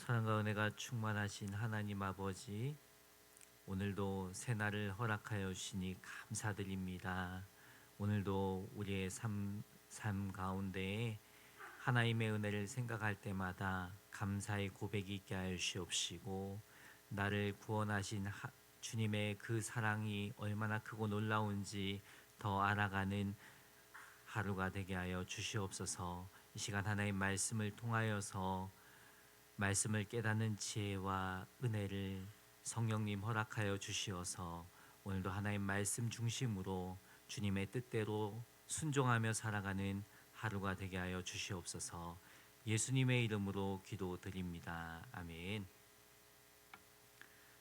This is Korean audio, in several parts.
사랑과 은혜가 충만하신 하나님 아버지, 오늘도 새날을 허락하여 주시니 감사드립니다. 오늘도 우리의 삶 가운데에 하나님의 은혜를 생각할 때마다 감사의 고백이 있게 하여 주시옵시고, 나를 구원하신 주님의 그 사랑이 얼마나 크고 놀라운지 더 알아가는 하루가 되게 하여 주시옵소서. 이 시간 하나님 말씀을 통하여서 말씀을 깨닫는 지혜와 은혜를 성령님 허락하여 주시어서 오늘도 하나님 말씀 중심으로 주님의 뜻대로 순종하며 살아가는 하루가 되게 하여 주시옵소서. 예수님의 이름으로 기도드립니다. 아멘.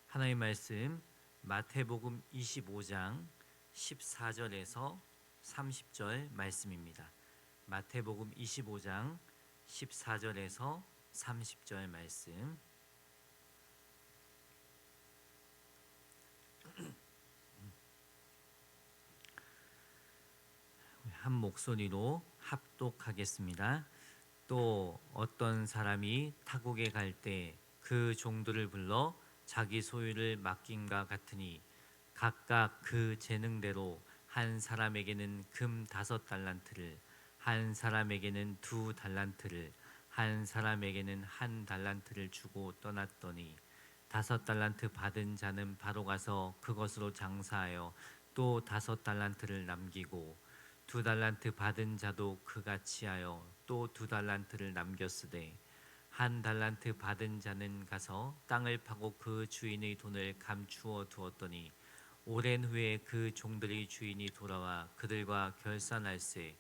하나님 말씀 마태복음 25장 14절에서 30절 말씀입니다. 마태복음 25장 14절에서 30절 말씀. 한 목소리로 합독하겠습니다. 또 어떤 사람이 타국에 갈 때 그 종들을 불러 자기 소유를 맡김과 같으니 각각 그 재능대로 한 사람에게는 금 5달란트를, 한 사람에게는 2달란트를, 한 사람에게는 1달란트를 주고 떠났더니 5달란트 받은 자는 바로 가서 그것으로 장사하여 또 5달란트를 남기고 2달란트 받은 자도 그같이 하여 또 2달란트를 남겼으되 1달란트 받은 자는 가서 땅을 파고 그 주인의 돈을 감추어 두었더니 오랜 후에 그 종들의 주인이 돌아와 그들과 결산할세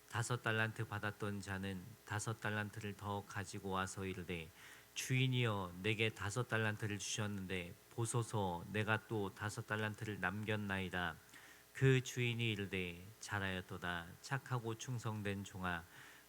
5달란트 받았던 자는 5달란트를 더 가지고 와서 이르되 주인이여 내게 5달란트를 주셨는데 보소서 내가 또 5달란트를 남겼나이다. 그 주인이 이르되 잘하였도다 착하고 충성된 종아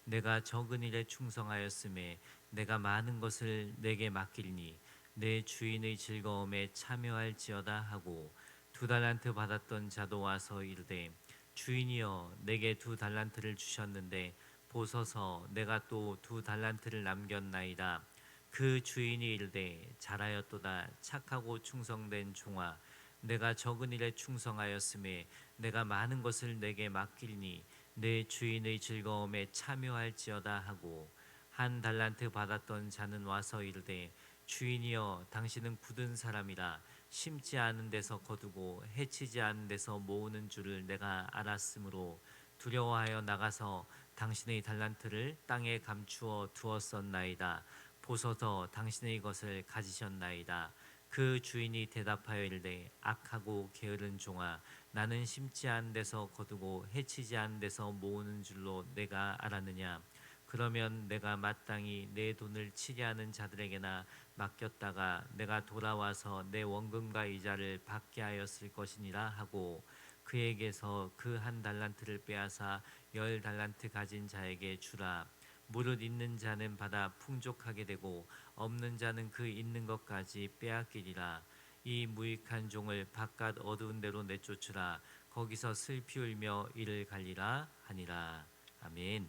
내가 적은 일에 충성하였음에 내가 많은 것을 내게 맡기리니 내 주인의 즐거움에 참여할지어다 하고 2달란트 받았던 자도 와서 이르되 주인이여 내게 2달란트를 주셨는데 보소서 내가 또 2달란트를 남겼나이다. 그 주인이 이르되 잘하였도다 착하고 충성된 종아 내가 적은 일에 충성하였음에 내가 많은 것을 내게 맡기리니 내 주인의 즐거움에 참여할지어다 하고 1달란트 받았던 자는 와서 이르되 주인이여 당신은 굳은 사람이라 심지 않은 데서 거두고 해치지 않은 데서 모으는 줄을 내가 알았으므로 두려워하여 나가서 당신의 달란트를 땅에 감추어 두었었나이다. 보소서 당신의 것을 가지셨나이다. 그 주인이 대답하여 이르되 악하고 게으른 종아 나는 심지 않은 데서 거두고 해치지 않은 데서 모으는 줄로 내가 알았느냐. 그러면 내가 마땅히 내 돈을 치리하는 자들에게나 맡겼다가 내가 돌아와서 내 원금과 이자를 받게 하였을 것이니라 하고 그에게서 그 1달란트를 빼앗아 10달란트 가진 자에게 주라. 무릇 있는 자는 받아 풍족하게 되고 없는 자는 그 있는 것까지 빼앗기리라. 이 무익한 종을 바깥 어두운 데로 내쫓으라. 거기서 슬피 울며 이를 갈리라 하니라. 아멘.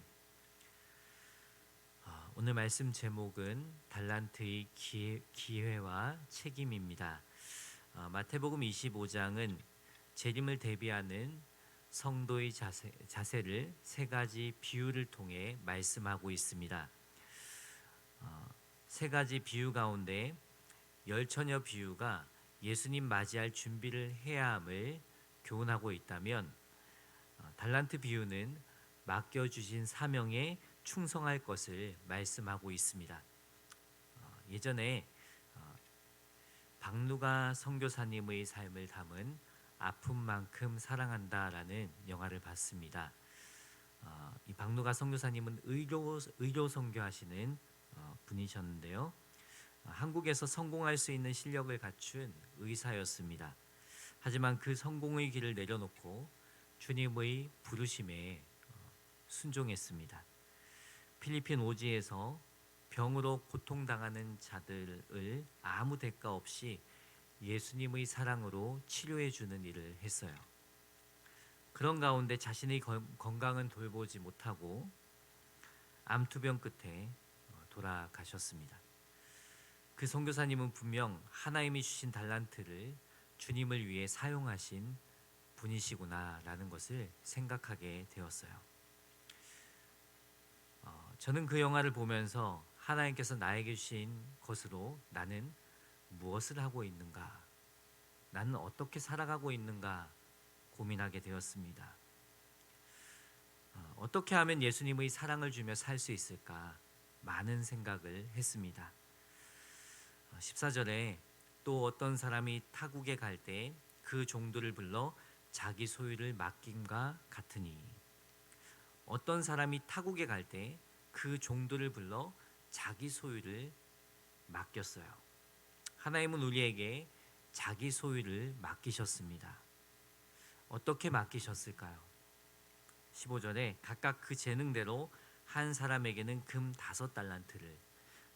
오늘 말씀 제목은 달란트의 기회와 책임입니다. 마태복음 25장은 재림을 대비하는 성도의 자세를 세 가지 비유를 통해 말씀하고 있습니다. 세 가지 비유 가운데 열처녀 비유가 예수님 맞이할 준비를 해야 함을 교훈하고 있다면 달란트 비유는 맡겨주신 사명에 충성할 것을 말씀하고 있습니다. 예전에 박누가 선교사님의 삶을 담은 아픔만큼 사랑한다라는 영화를 봤습니다. 이 박누가 선교사님은 의료 선교하시는 분이셨는데요. 한국에서 성공할 수 있는 실력을 갖춘 의사였습니다. 하지만 그 성공의 길을 내려놓고 주님의 부르심에 순종했습니다. 필리핀 오지에서 병으로 고통당하는 자들을 아무 대가 없이 예수님의 사랑으로 치료해 주는 일을 했어요. 그런 가운데 자신의 건강은 돌보지 못하고 암투병 끝에 돌아가셨습니다. 그 선교사님은 분명 하나님이 주신 달란트를 주님을 위해 사용하신 분이시구나라는 것을 생각하게 되었어요. 저는 그 영화를 보면서 하나님께서 나에게 주신 것으로 나는 무엇을 하고 있는가, 나는 어떻게 살아가고 있는가 고민하게 되었습니다. 어떻게 하면 예수님의 사랑을 주며 살 수 있을까 많은 생각을 했습니다. 14절에 또 어떤 사람이 타국에 갈 때 그 종들을 불러 자기 소유를 맡김과 같으니, 어떤 사람이 타국에 갈 때 그 종들을 불러 자기 소유를 맡겼어요. 하나님은 우리에게 자기 소유를 맡기셨습니다. 어떻게 맡기셨을까요? 15절에 각각 그 재능대로 한 사람에게는 금 5달란트를,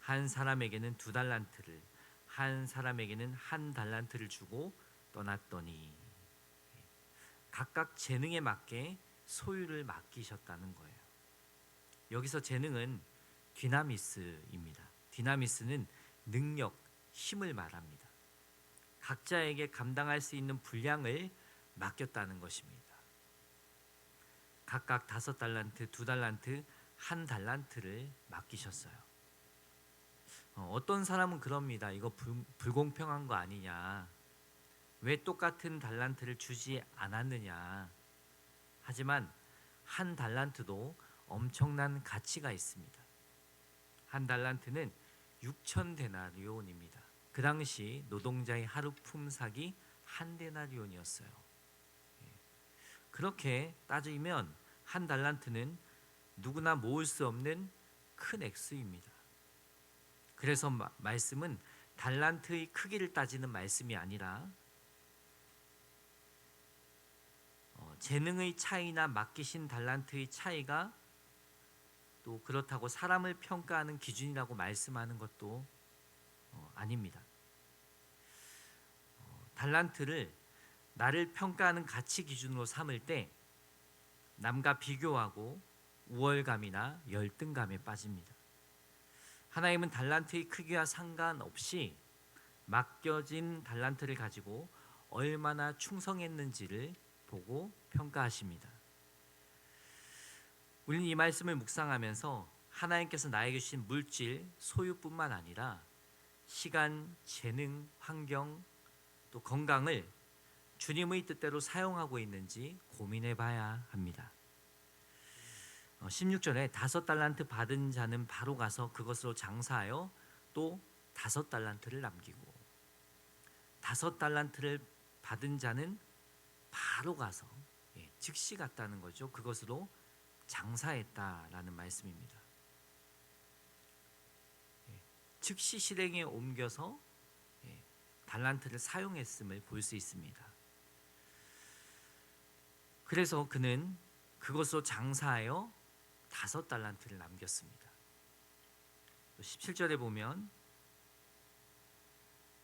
한 사람에게는 2달란트를, 한 사람에게는 1달란트를 주고 떠났더니, 각각 재능에 맞게 소유를 맡기셨다는 거예요. 여기서 재능은 디나미스입니다. 디나미스는 능력, 힘을 말합니다. 각자에게 감당할 수 있는 분량을 맡겼다는 것입니다. 각각 5달란트, 2달란트, 1달란트를 맡기셨어요. 어떤 사람은 그럽니다. 이거 불공평한 거 아니냐, 왜 똑같은 달란트를 주지 않았느냐. 하지만 1달란트도 엄청난 가치가 있습니다. 1달란트는 6,000데나리온입니다. 그 당시 노동자의 하루 품삯이 1데나리온이었어요. 그렇게 따지면 1달란트는 누구나 모을 수 없는 큰 액수입니다. 그래서 말씀은 달란트의 크기를 따지는 말씀이 아니라 재능의 차이나 맡기신 달란트의 차이가 또 그렇다고 사람을 평가하는 기준이라고 말씀하는 것도 아닙니다. 달란트를 나를 평가하는 가치 기준으로 삼을 때 남과 비교하고 우월감이나 열등감에 빠집니다. 하나님은 달란트의 크기와 상관없이 맡겨진 달란트를 가지고 얼마나 충성했는지를 보고 평가하십니다. 우리는 이 말씀을 묵상하면서 하나님께서 나에게 주신 물질, 소유뿐만 아니라 시간, 재능, 환경, 또 건강을 주님의 뜻대로 사용하고 있는지 고민해 봐야 합니다. 16절에 5달란트 받은 자는 바로 가서 그것으로 장사하여 또 5달란트를 남기고, 5달란트를 받은 자는 바로 가서, 즉시 갔다는 거죠. 그것으로 장사했다라는 말씀입니다. 즉시 실행에 옮겨서 달란트를 사용했음을 볼 수 있습니다. 그래서 그는 그것으로 장사하여 5달란트를 남겼습니다. 17절에 보면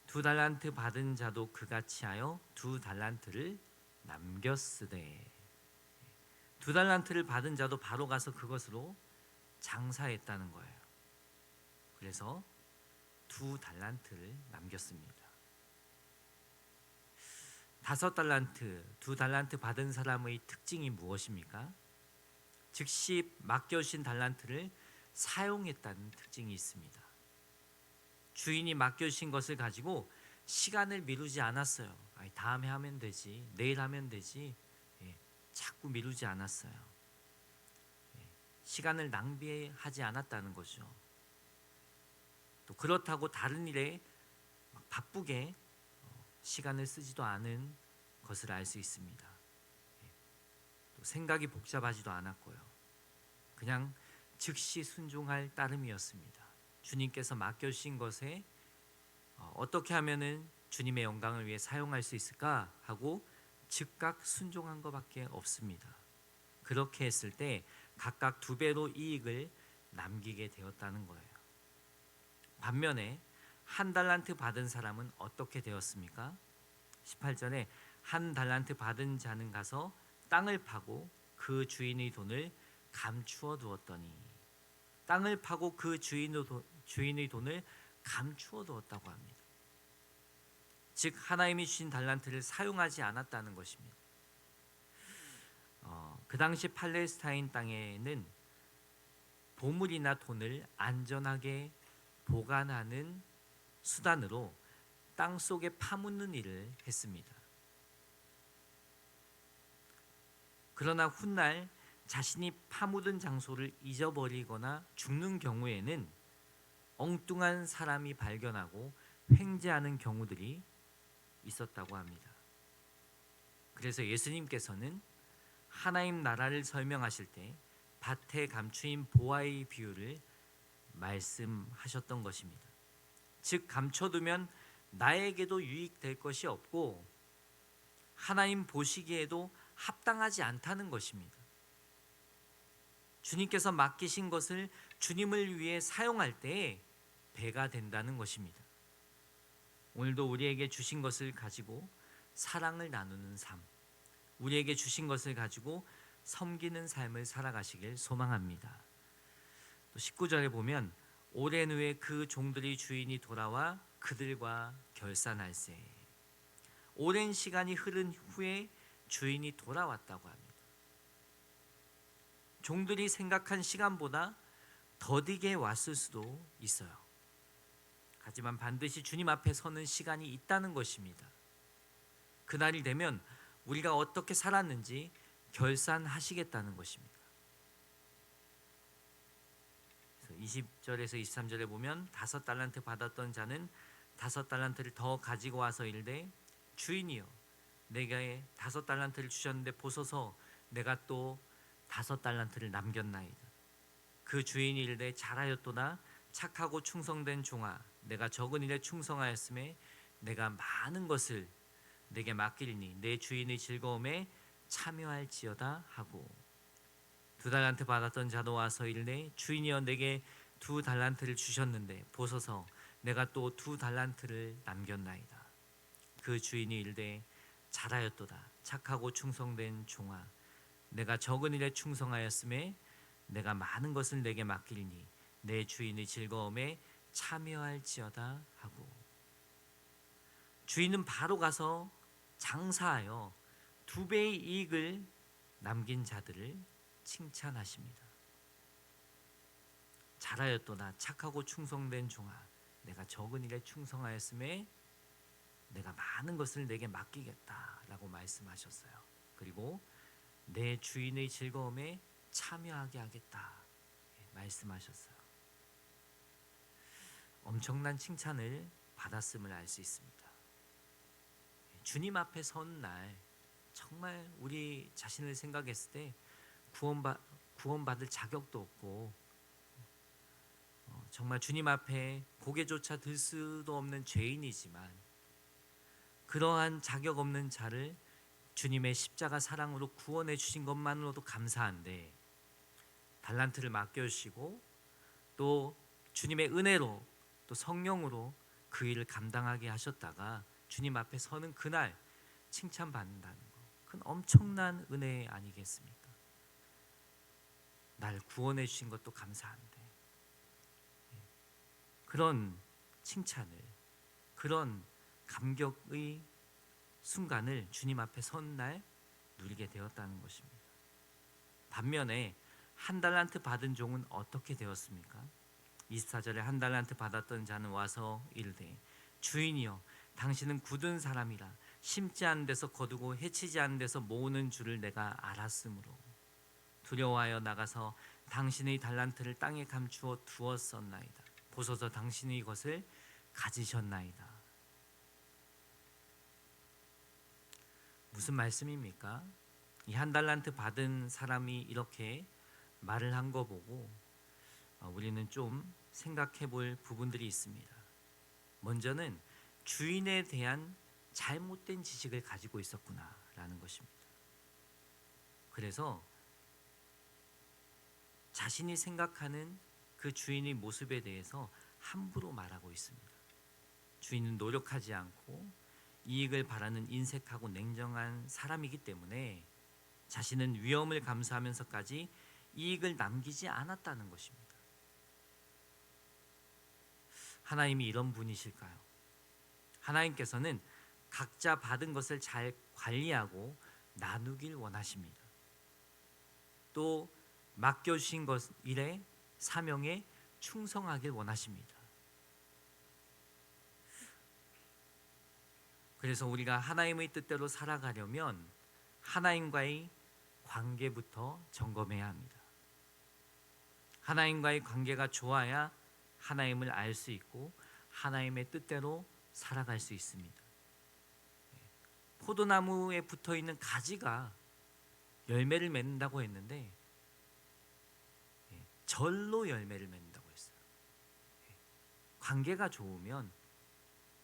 2달란트 받은 자도 그같이 하여 2달란트를 남겼으되, 2달란트를 받은 자도 바로 가서 그것으로 장사했다는 거예요. 그래서 2달란트를 남겼습니다. 5달란트, 2달란트 받은 사람의 특징이 무엇입니까? 즉시 맡겨주신 달란트를 사용했다는 특징이 있습니다. 주인이 맡겨주신 것을 가지고 시간을 미루지 않았어요. 다음에 하면 되지, 내일 하면 되지, 자꾸 미루지 않았어요. 시간을 낭비하지 않았다는 거죠. 또 그렇다고 다른 일에 바쁘게 시간을 쓰지도 않은 것을 알 수 있습니다. 또 생각이 복잡하지도 않았고요. 그냥 즉시 순종할 따름이었습니다. 주님께서 맡겨주신 것에 어떻게 하면은 주님의 영광을 위해 사용할 수 있을까 하고 즉각 순종한 것밖에 없습니다. 그렇게 했을 때 각각 2배로 이익을 남기게 되었다는 거예요. 반면에 1달란트 받은 사람은 어떻게 되었습니까? 18절에 1달란트 받은 자는 가서 땅을 파고 그 주인의 돈을 감추어 두었더니, 땅을 파고 그 주인의 돈을 감추어 두었다고 합니다. 즉 하나님이 주신 달란트를 사용하지 않았다는 것입니다. 그 당시 팔레스타인 땅에는 보물이나 돈을 안전하게 보관하는 수단으로 땅 속에 파묻는 일을 했습니다. 그러나 훗날 자신이 파묻은 장소를 잊어버리거나 죽는 경우에는 엉뚱한 사람이 발견하고 횡재하는 경우들이 있었다고 합니다. 그래서 예수님께서는 하나님 나라를 설명하실 때 밭에 감추인 보화의 비유를 말씀하셨던 것입니다. 즉 감춰두면 나에게도 유익될 것이 없고 하나님 보시기에도 합당하지 않다는 것입니다. 주님께서 맡기신 것을 주님을 위해 사용할 때에 배가 된다는 것입니다. 오늘도 우리에게 주신 것을 가지고 사랑을 나누는 삶, 우리에게 주신 것을 가지고 섬기는 삶을 살아가시길 소망합니다. 또 19절에 보면 오랜 후에 그 종들이 주인이 돌아와 그들과 결산할세. 오랜 시간이 흐른 후에 주인이 돌아왔다고 합니다. 종들이 생각한 시간보다 더디게 왔을 수도 있어요. 하지만 반드시 주님 앞에 서는 시간이 있다는 것입니다. 그날이 되면 우리가 어떻게 살았는지 결산하시겠다는 것입니다. 20절에서 23절에 보면 5달란트 받았던 자는 5달란트를 더 가지고 와서 이르되 주인이여 내게 5달란트를 주셨는데 보소서 내가 또 5달란트를 남겼나이다. 그 주인이 이르되 잘하였도다 착하고 충성된 종아 내가 적은 일에 충성하였음에 내가 많은 것을 내게 맡기리니 내 주인의 즐거움에 참여할지어다 하고 2달란트 받았던 자도 와서 이르되 주인이여 내게 2달란트를 주셨는데 보소서 내가 또 2달란트를 남겼나이다. 그 주인이 이르되 잘하였도다 착하고 충성된 종아 내가 적은 일에 충성하였음에 내가 많은 것을 내게 맡기리니 내 주인의 즐거움에 참여할지어다 하고 주인은 바로 가서 장사하여 2배의 이익을 남긴 자들을 칭찬하십니다. 잘하였도다 착하고 충성된 종아 내가 적은 일에 충성하였음에 내가 많은 것을 내게 맡기겠다라고 말씀하셨어요. 그리고 내 주인의 즐거움에 참여하게 하겠다 말씀하셨어요. 엄청난 칭찬을 받았음을 알 수 있습니다. 주님 앞에 선 날 정말 우리 자신을 생각했을 때 구원받을 자격도 없고 정말 주님 앞에 고개조차 들 수도 없는 죄인이지만 그러한 자격 없는 자를 주님의 십자가 사랑으로 구원해 주신 것만으로도 감사한데 달란트를 맡겨주시고 또 주님의 은혜로 또 성령으로 그 일을 감당하게 하셨다가 주님 앞에 서는 그날 칭찬받는다는 것 그건 엄청난 은혜 아니겠습니까? 날 구원해 주신 것도 감사한데 그런 칭찬을 그런 감격의 순간을 주님 앞에 선 날 누리게 되었다는 것입니다. 반면에 1달란트 받은 종은 어떻게 되었습니까? 24절에 1달란트 받았던 자는 와서 이르되 주인이여 당신은 굳은 사람이라 심지 않은 데서 거두고 해치지 않은 데서 모으는 줄을 내가 알았으므로 두려워하여 나가서 당신의 달란트를 땅에 감추어 두었었나이다. 보소서 당신의 것을 가지셨나이다. 무슨 말씀입니까? 이 1달란트 받은 사람이 이렇게 말을 한 거 보고 우리는 좀 생각해 볼 부분들이 있습니다. 먼저는 주인에 대한 잘못된 지식을 가지고 있었구나라는 것입니다. 그래서 자신이 생각하는 그 주인의 모습에 대해서 함부로 말하고 있습니다. 주인은 노력하지 않고 이익을 바라는 인색하고 냉정한 사람이기 때문에 자신은 위험을 감수하면서까지 이익을 남기지 않았다는 것입니다. 하나님이 이런 분이실까요? 하나님께서는 각자 받은 것을 잘 관리하고 나누길 원하십니다. 또 맡겨주신 것 일에 사명에 충성하길 원하십니다. 그래서 우리가 하나님의 뜻대로 살아가려면 하나님과의 관계부터 점검해야 합니다. 하나님과의 관계가 좋아야 하나님을 알 수 있고 하나님의 뜻대로 살아갈 수 있습니다. 포도나무에 붙어 있는 가지가 열매를 맺는다고 했는데 절로 열매를 맺는다고 했어요. 관계가 좋으면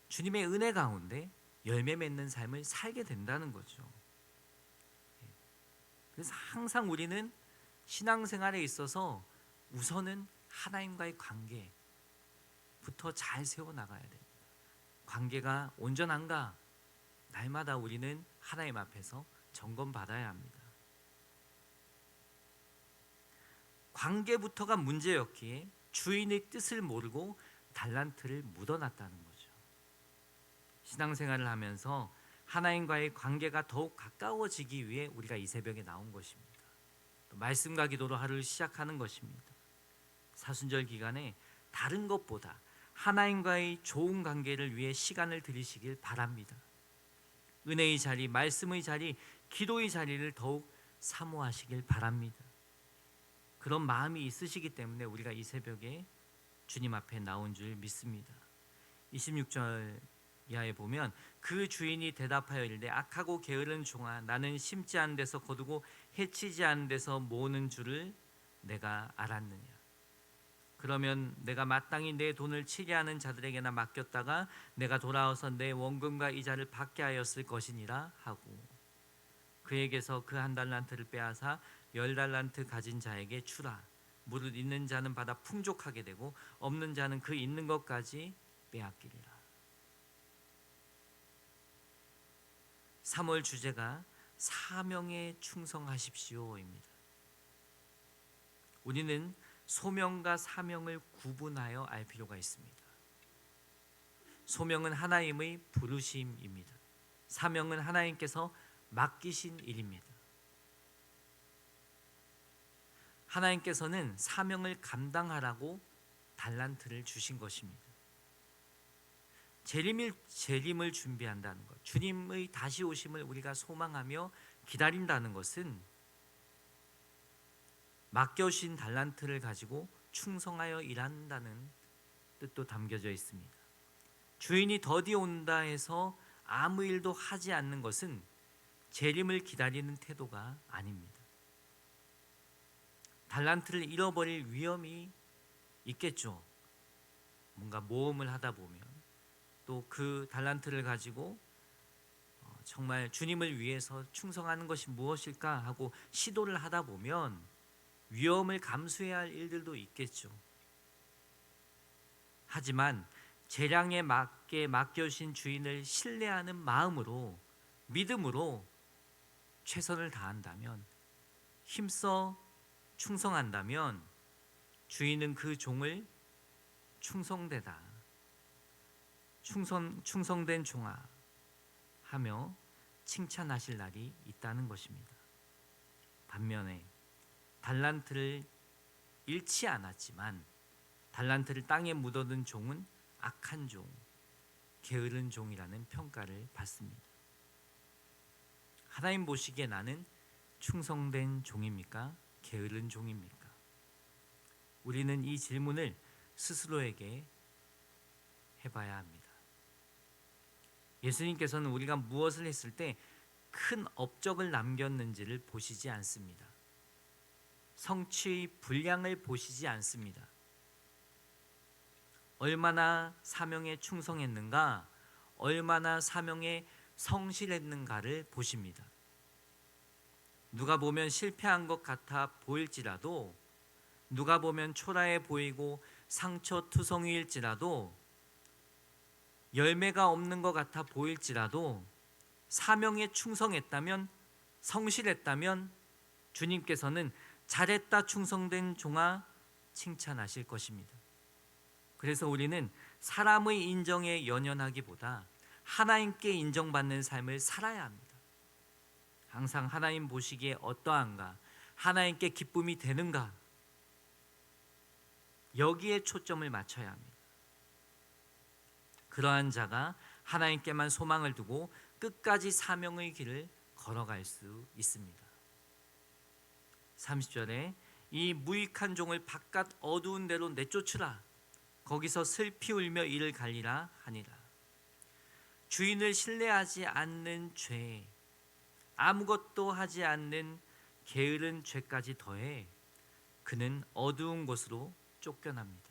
주님의 은혜 가운데 열매 맺는 삶을 살게 된다는 거죠. 그래서 항상 우리는 신앙생활에 있어서 우선은 하나님과의 관계부터 잘 세워나가야 됩니다. 관계가 온전한가? 날마다 우리는 하나님 앞에서 점검받아야 합니다. 관계부터가 문제였기에 주인의 뜻을 모르고 달란트를 묻어놨다는 거죠. 신앙생활을 하면서 하나님과의 관계가 더욱 가까워지기 위해 우리가 이 새벽에 나온 것입니다. 또 말씀과 기도로 하루를 시작하는 것입니다. 사순절 기간에 다른 것보다 하나님과의 좋은 관계를 위해 시간을 들이시길 바랍니다. 은혜의 자리, 말씀의 자리, 기도의 자리를 더욱 사모하시길 바랍니다. 그런 마음이 있으시기 때문에 우리가 이 새벽에 주님 앞에 나온 줄 믿습니다. 26절 이하에 보면 그 주인이 대답하여 이르되 악하고 게으른 종아, 나는 심지 않은 데서 거두고 해치지 않은 데서 모으는 줄을 내가 알았느냐. 그러면 내가 마땅히 내 돈을 치게 하는 자들에게나 맡겼다가 내가 돌아와서 내 원금과 이자를 받게 하였을 것이니라 하고, 그에게서 그 한 달란트를 빼앗아 10달란트 가진 자에게 주라. 무릇 있는 자는 받아 풍족하게 되고 없는 자는 그 있는 것까지 빼앗기리라. 3월 주제가 사명에 충성하십시오입니다. 우리는 소명과 사명을 구분하여 알 필요가 있습니다. 소명은 하나님의 부르심입니다. 사명은 하나님께서 맡기신 일입니다. 하나님께서는 사명을 감당하라고 달란트를 주신 것입니다. 재림을 준비한다는 것, 주님의 다시 오심을 우리가 소망하며 기다린다는 것은 맡겨주신 달란트를 가지고 충성하여 일한다는 뜻도 담겨져 있습니다. 주인이 더디 온다 해서 아무 일도 하지 않는 것은 재림을 기다리는 태도가 아닙니다. 달란트를 잃어버릴 위험이 있겠죠. 뭔가 모험을 하다 보면 또 그 달란트를 가지고 정말 주님을 위해서 충성하는 것이 무엇일까 하고 시도를 하다 보면 위험을 감수해야 할 일들도 있겠죠. 하지만 재량에 맞게 맡겨주신 주인을 신뢰하는 마음으로, 믿음으로 최선을 다한다면, 힘써 충성한다면 주인은 그 종을 충성된 종아 하며 칭찬하실 날이 있다는 것입니다. 반면에 달란트를 잃지 않았지만 달란트를 땅에 묻어둔 종은 악한 종, 게으른 종이라는 평가를 받습니다. 하나님 보시기에 나는 충성된 종입니까? 게으른 종입니까? 우리는 이 질문을 스스로에게 해봐야 합니다. 예수님께서는 우리가 무엇을 했을 때 큰 업적을 남겼는지를 보시지 않습니다. 성취의 분량을 보시지 않습니다. 얼마나 사명에 충성했는가, 얼마나 사명에 성실했는가를 보십니다. 누가 보면 실패한 것 같아 보일지라도, 누가 보면 초라해 보이고 상처투성이일지라도, 열매가 없는 것 같아 보일지라도 사명에 충성했다면, 성실했다면 주님께서는 잘했다 충성된 종아 칭찬하실 것입니다. 그래서 우리는 사람의 인정에 연연하기보다 하나님께 인정받는 삶을 살아야 합니다. 항상 하나님 보시기에 어떠한가, 하나님께 기쁨이 되는가, 여기에 초점을 맞춰야 합니다. 그러한 자가 하나님께만 소망을 두고 끝까지 사명의 길을 걸어갈 수 있습니다. 30절에 이 무익한 종을 바깥 어두운 데로 내쫓으라. 거기서 슬피 울며 이를 갈리라 하니라. 주인을 신뢰하지 않는 죄, 아무것도 하지 않는 게으른 죄까지 더해 그는 어두운 곳으로 쫓겨납니다.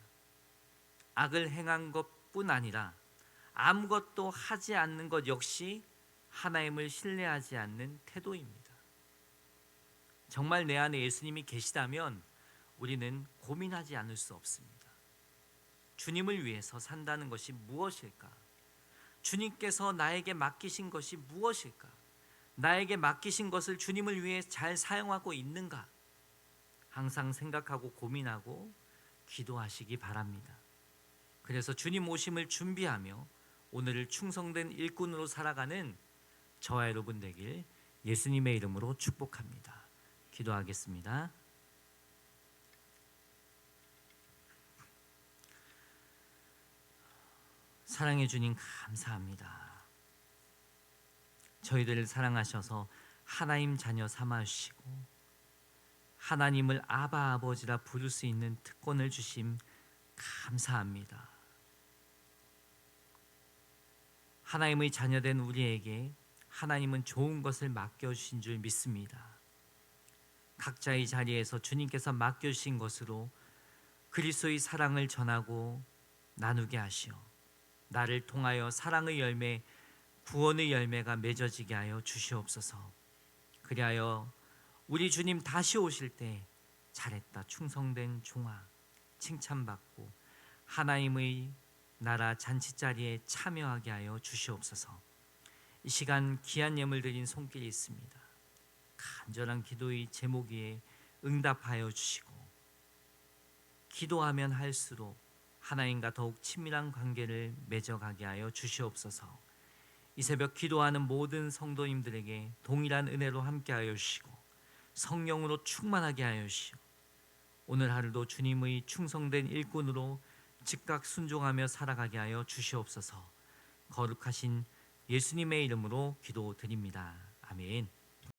악을 행한 것뿐 아니라 아무것도 하지 않는 것 역시 하나님을 신뢰하지 않는 태도입니다. 정말 내 안에 예수님이 계시다면 우리는 고민하지 않을 수 없습니다. 주님을 위해서 산다는 것이 무엇일까? 주님께서 나에게 맡기신 것이 무엇일까? 나에게 맡기신 것을 주님을 위해 잘 사용하고 있는가? 항상 생각하고 고민하고 기도하시기 바랍니다. 그래서 주님 오심을 준비하며 오늘을 충성된 일꾼으로 살아가는 저와 여러분 되길 예수님의 이름으로 축복합니다. 기도하겠습니다. 사랑해 주님 감사합니다. 저희들을 사랑하셔서 하나님 자녀 삼아 주시고 하나님을 아바 아버지라 부를 수 있는 특권을 주심 감사합니다. 하나님의 자녀된 우리에게 하나님은 좋은 것을 맡겨주신 줄 믿습니다. 각자의 자리에서 주님께서 맡겨주신 것으로 그리스도의 사랑을 전하고 나누게 하시어 나를 통하여 사랑의 열매, 구원의 열매가 맺어지게 하여 주시옵소서. 그리하여 우리 주님 다시 오실 때 잘했다 충성된 종아 칭찬받고 하나님의 나라 잔치자리에 참여하게 하여 주시옵소서. 이 시간 귀한 예물 드린 손길이 있습니다. 간절한 기도의 제목 위에 응답하여 주시고 기도하면 할수록 하나님과 더욱 친밀한 관계를 맺어가게 하여 주시옵소서. 이 새벽 기도하는 모든 성도님들에게 동일한 은혜로 함께하여 주시고 성령으로 충만하게 하여 주시오. 오늘 하루도 주님의 충성된 일꾼으로 즉각 순종하며 살아가게 하여 주시옵소서. 거룩하신 예수님의 이름으로 기도드립니다. 아멘.